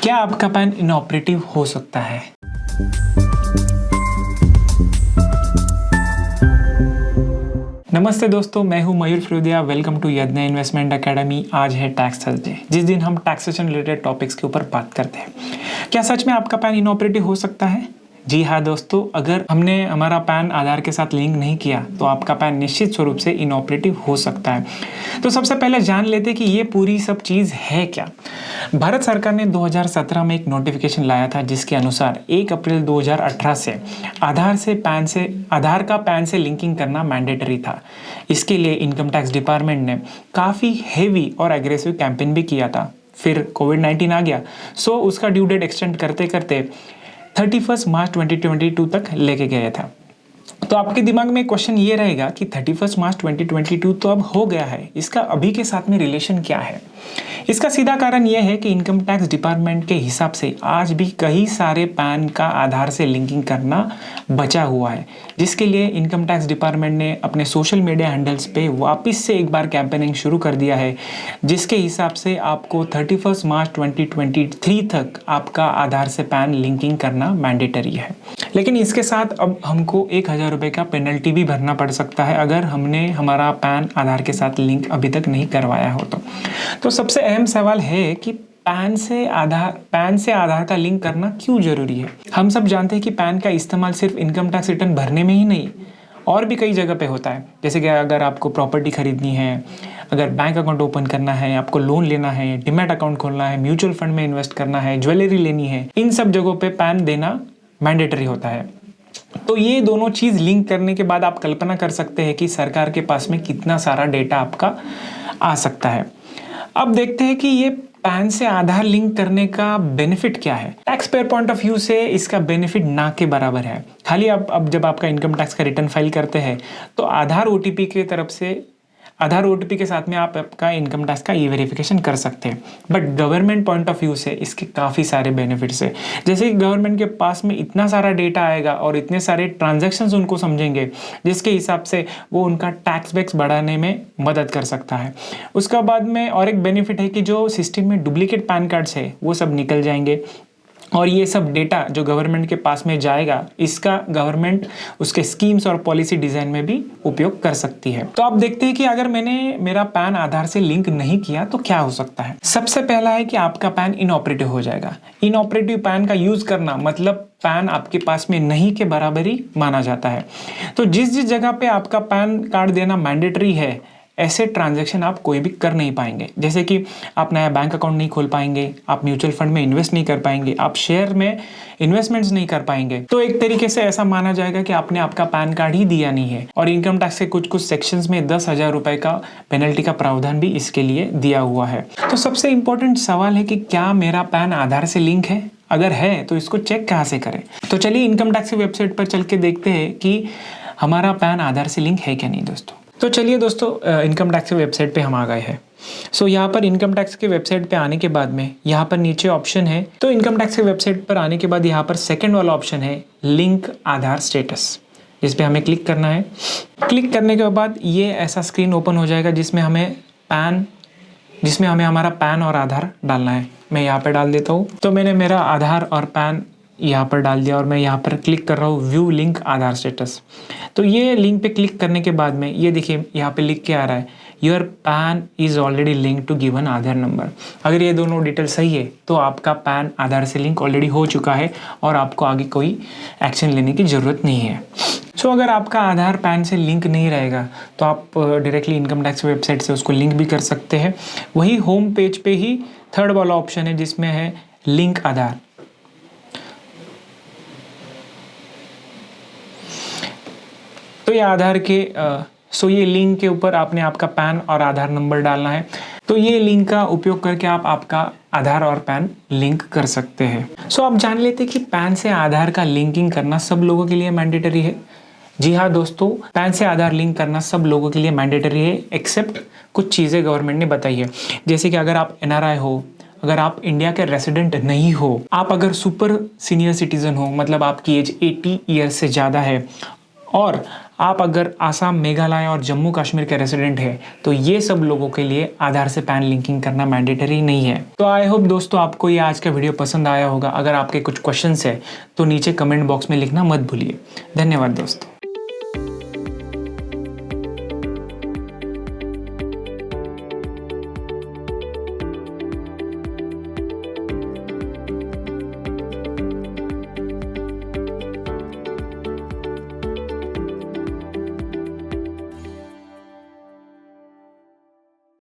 क्या आपका pan inoperative हो सकता है? नमस्ते दोस्तों, मैं हूं मयूर फिरोदिया। वेलकम टू यज्ञ इन्वेस्टमेंट एकेडमी। आज है टैक्स थर्सडे, जिस दिन हम टैक्सेशन रिलेटेड टॉपिक्स के ऊपर बात करते हैं। क्या सच में आपका पैन इनऑपरेटिव हो सकता है? जी हाँ दोस्तों, अगर हमने हमारा पैन आधार के साथ लिंक नहीं किया तो आपका पैन निश्चित स्वरूप से इनऑपरेटिव हो सकता है। तो सबसे पहले जान लेते कि ये पूरी सब चीज़ है क्या। भारत सरकार ने 2017 में एक नोटिफिकेशन लाया था, जिसके अनुसार 1 अप्रैल 2018 से आधार का पैन से लिंकिंग करना मैंडेटरी था। इसके लिए इनकम टैक्स डिपार्टमेंट ने काफ़ी हैवी और एग्रेसिव कैंपेन भी किया था। फिर कोविड-19 आ गया, सो उसका ड्यू डेट एक्सटेंड करते करते 31 मार्च 2022 तक लेके गया था। तो आपके दिमाग में क्वेश्चन ये रहेगा कि 31 मार्च 2022 तो अब हो गया है, इसका अभी के साथ में रिलेशन क्या है? इसका सीधा कारण यह है कि इनकम टैक्स डिपार्टमेंट के हिसाब से आज भी कई सारे पैन का आधार से लिंकिंग करना बचा हुआ है, जिसके लिए इनकम टैक्स डिपार्टमेंट ने अपने सोशल मीडिया हैंडल्स पे वापस से एक बार कैंपेनिंग शुरू कर दिया है, जिसके हिसाब से आपको 31 मार्च 2023 तक आपका आधार से पैन लिंकिंग करना मैंडेटरी है। लेकिन इसके साथ अब हमको 1000 रुपये का पेनल्टी भी भरना पड़ सकता है अगर हमने हमारा पैन आधार के साथ लिंक अभी तक नहीं करवाया हो तो सबसे अहम सवाल है कि पैन से आधार का लिंक करना क्यों जरूरी है। हम सब जानते हैं कि पैन का इस्तेमाल सिर्फ इनकम टैक्स रिटर्न भरने में ही नहीं, और भी कई जगह पे होता है। जैसे कि अगर आपको प्रॉपर्टी खरीदनी है, अगर बैंक अकाउंट ओपन करना है, आपको लोन लेना है, डीमैट अकाउंट खोलना है, म्यूचुअल फंड में इन्वेस्ट करना है, ज्वेलरी लेनी है, इन सब जगहों पे पैन देना मैंडेटरी होता है। तो ये दोनों चीज़ लिंक करने के बाद आप कल्पना कर सकते हैं कि सरकार के पास में कितना सारा डेटा आपका आ सकता है। अब देखते हैं कि ये पैन से आधार लिंक करने का बेनिफिट क्या है। Tax payer point of view से इसका बेनिफिट ना के बराबर है। खाली अब जब आपका इनकम टैक्स का रिटर्न फाइल करते हैं तो आधार ओटीपी के साथ में आप आपका इनकम टैक्स का ई वेरिफिकेशन कर सकते हैं। But government point of view से इसके काफ़ी सारे बेनिफिट्स है। जैसे कि गवर्नमेंट के पास में इतना सारा डेटा आएगा और इतने सारे ट्रांजैक्शंस उनको समझेंगे, जिसके हिसाब से वो उनका टैक्स बैक्स बढ़ाने में मदद कर सकता है। उसका बाद में और एक बेनिफिट है कि जो सिस्टम में डुप्लीकेट पैन कार्ड्स है वो सब निकल जाएंगे, और ये सब डेटा जो गवर्नमेंट के पास में जाएगा, इसका गवर्नमेंट उसके स्कीम्स और पॉलिसी डिज़ाइन में भी उपयोग कर सकती है। तो आप देखते हैं कि अगर मैंने मेरा पैन आधार से लिंक नहीं किया तो क्या हो सकता है। सबसे पहला है कि आपका पैन इनऑपरेटिव हो जाएगा। इनऑपरेटिव पैन का यूज़ करना मतलब पैन आपके पास में नहीं के बराबर ही माना जाता है। तो जिस जगह पे आपका पैन कार्ड देना मैंडेटरी है, ऐसे ट्रांजैक्शन आप कोई भी कर नहीं पाएंगे। जैसे कि आप नया बैंक अकाउंट नहीं खोल पाएंगे, आप म्यूचुअल फंड में इन्वेस्ट नहीं कर पाएंगे, आप शेयर में इन्वेस्टमेंट्स नहीं कर पाएंगे। तो एक तरीके से ऐसा माना जाएगा कि आपने आपका पैन कार्ड ही दिया नहीं है। और इनकम टैक्स के कुछ सेक्शंस में 10,000 रुपए का पेनल्टी का प्रावधान भी इसके लिए दिया हुआ है। तो सबसे इंपॉर्टेंट सवाल है कि क्या मेरा पैन आधार से लिंक है? अगर है तो इसको चेक कहाँ से करें? तो चलिए इनकम टैक्स की वेबसाइट पर चल के देखते हैं कि हमारा पैन आधार से लिंक है क्या नहीं दोस्तों। तो चलिए दोस्तों, इनकम टैक्स की वेबसाइट पे हम आ गए हैं। सो यहाँ पर इनकम टैक्स की वेबसाइट पे आने के बाद में यहाँ पर नीचे ऑप्शन है। तो इनकम टैक्स की वेबसाइट पर आने के बाद यहाँ पर सेकंड वाला ऑप्शन है लिंक आधार स्टेटस, जिस पे हमें क्लिक करना है। क्लिक करने के बाद ये ऐसा स्क्रीन ओपन हो जाएगा जिसमें हमें हमारा पैन और आधार डालना है। मैं यहाँ पर डाल देता हूँ। तो मैंने मेरा आधार और पैन यहाँ पर डाल दिया और मैं यहाँ पर क्लिक कर रहा हूँ व्यू लिंक आधार स्टेटस। तो ये लिंक पे क्लिक करने के बाद में ये देखिए यहाँ पे लिख के आ रहा है your PAN is already link to given Aadhaar number. अगर ये दोनों डिटेल सही है तो आपका पैन आधार से लिंक ऑलरेडी हो चुका है और आपको आगे कोई एक्शन लेने की ज़रूरत नहीं है। सो अगर आपका आधार पैन से लिंक नहीं रहेगा तो आप डायरेक्टली इनकम टैक्स वेबसाइट से उसको लिंक भी कर सकते हैं। वही होम पेज पे ही थर्ड वाला ऑप्शन है जिसमें है लिंक आधार। तो ये आधार के ये लिंक के ऊपर आपने आपका पैन और आधार नंबर डालना है। तो ये लिंक का उपयोग करके आप आपका आधार और पैन लिंक कर सकते हैं। आप जान लेते कि पैन से आधार का लिंकिंग करना सब लोगों के लिए मैंडेटरी है। जी हाँ दोस्तों, पैन से आधार लिंक करना सब लोगों के लिए मैंडेटरी है, एक्सेप्ट कुछ चीज़ें गवर्नमेंट ने बताई है। जैसे कि अगर आप NRI हो, अगर आप इंडिया के रेसिडेंट नहीं हो, आप अगर सुपर सीनियर सिटीजन हो, मतलब आपकी एज 80 ईयर्स से ज़्यादा है, और आप अगर आसाम, मेघालय और जम्मू कश्मीर के रेसिडेंट हैं तो ये सब लोगों के लिए आधार से पैन लिंकिंग करना मैंडेटरी नहीं है। तो आई होप दोस्तों आपको ये आज का वीडियो पसंद आया होगा। अगर आपके कुछ क्वेश्चंस है तो नीचे कमेंट बॉक्स में लिखना मत भूलिए। धन्यवाद दोस्तों।